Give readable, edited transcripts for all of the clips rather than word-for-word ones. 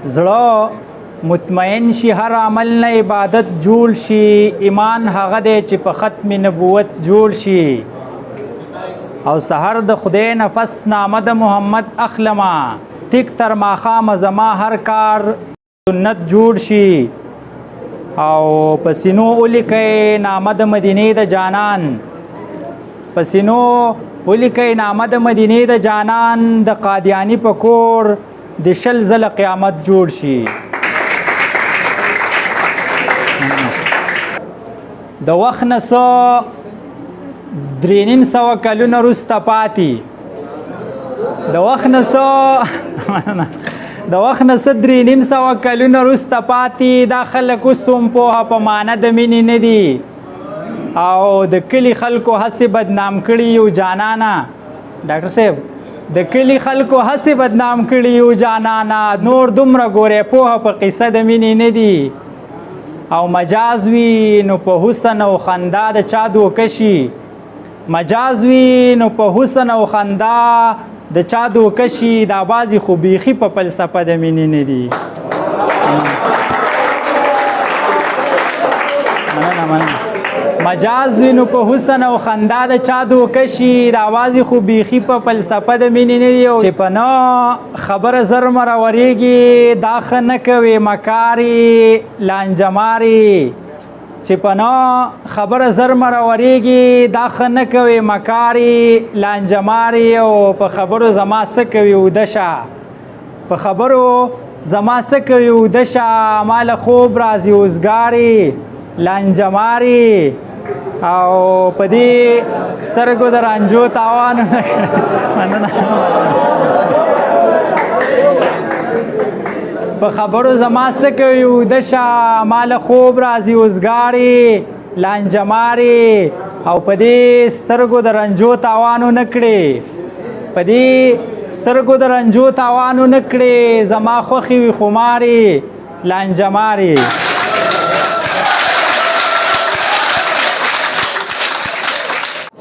زړه مطمئن شي هر عمل نه عبادت جوړ شي ایمان هغه دی چې په ختم نبوت جوړ شي او سحر د خدای نفس نامه د محمد اخلما ټیک تر ماښامه زما هر کار سنت جوړ شي او پسینو ولیکئ نامه د مدینې د جانان پسینو ولیکئ نامه د مدینې د جانان د قادیانی په کور د شل زله قیامت جوړ شي د وخت نه څه 300 کلونه وروسته پاتې د وخت نه څه 300 کلونه وروسته پاتې دا خلک اوس هم پوهه په معنی د مینې نه دي او د کلي خلکو هسې بدنام کړي یو جانانه ډاکټر صاحب د کلي خلکو هسې بدنام کړي یو جانانه نور دومره ګورې پوهه په قصه د مینې نه دي او مجاز وي نو په حسن او خندا د چا دوکه شي مجاز وي نو په حسن او خندا د چا دوکه شي دا بعضې خو بیخي په فلسفه د مینې نه دي مننه مجاز وي نو په حسن او خندا د چا دوکه شي دا بعضې خو بیخي په فلسفه د مینې نه دي چې په نه خبره زر مره ورېږي دا ښه نه کوي مکاري لانجماري چې په نه خبره زر مره ورېږي دا ښه نه کوي مکاري لانجماري او په خبرو زما څه کوي اوده شه په خبرو زما څه کوي اوده شه ما له خوب راځي اوزګاري لانجماري او په دې سترګو د رانجو تاوان مننه په خبرو زما څه کوي اوده شه ما له خوب راځي اوزګاري لانجماري او په دې سترګو د رنجو تاوانو نه کړې په دې سترګو د رنجو تاوانو نه کړې زما خوښې وي خماري لانجماري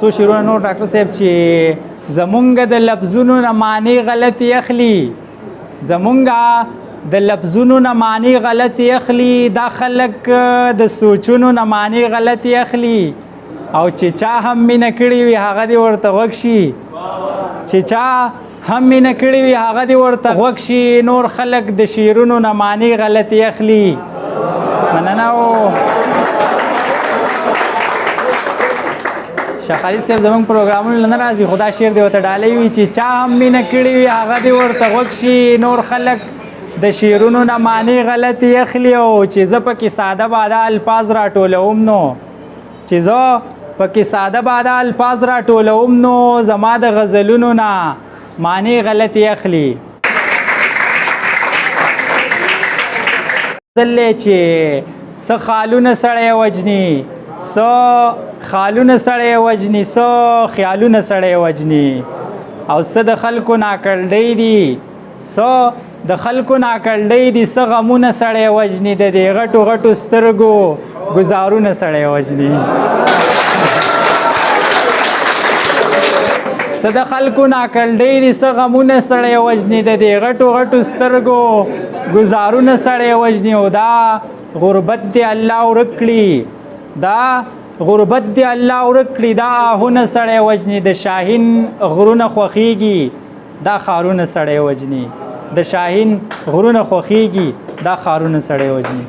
څو شعرونه نور ډاکټر صاحب چې زمونږ د لفظونو نه معنی غلطي اخلي زمونږ د لفظونو نه معنی غلطي اخلي دا خلک د سوچونو نه معنی غلطي اخلي او چې چا هم مینه کړې وي هغه دې ورته غوږ شي چې چا هم مینه کړې وي هغه دې ورته غوږ شي نور خلک د شعرونو نه معنی غلطي اخلي مننه شیخ خالد صاحب زموږ پروګرامونو نه راځي خو دا شعر دې ورته ډالۍ وي چې چا هم مینه کړې وي هغه دې ورته غوږ شي نور خلک د شعرونو نه معنی غلطي اخلي او چې زه پکې ساده باده الفاظ راټولوم نو چې زه پکې ساده باده الفاظ راټولوم نو زما د غزلونو نه معنی غلطي اخلي غزل چې څه خالونه سړی وجني څه خالونه سړی وجني څه خیالونه سړی وجني او څه د خلکو ناکړډۍ دي څه د خلکو ناکړډۍ دي څه غمونه سړی وجني د دې غټو غټو سترګو ګزارونه سړی وجني څه د خلکو ناکړډۍ دي څه غمونه سړی وجني د دې غټو غټو سترګو ګزارونه سړی وجني او دا غربت دی الله ورک کړي دا غربت دی الله ورک کړي دا آهونه سړی وجني د شاهین غرونه خوښیږي دا ښارونه سړی وجني د شاهین غرونه خوښیږي دا ښارونه سړی وجني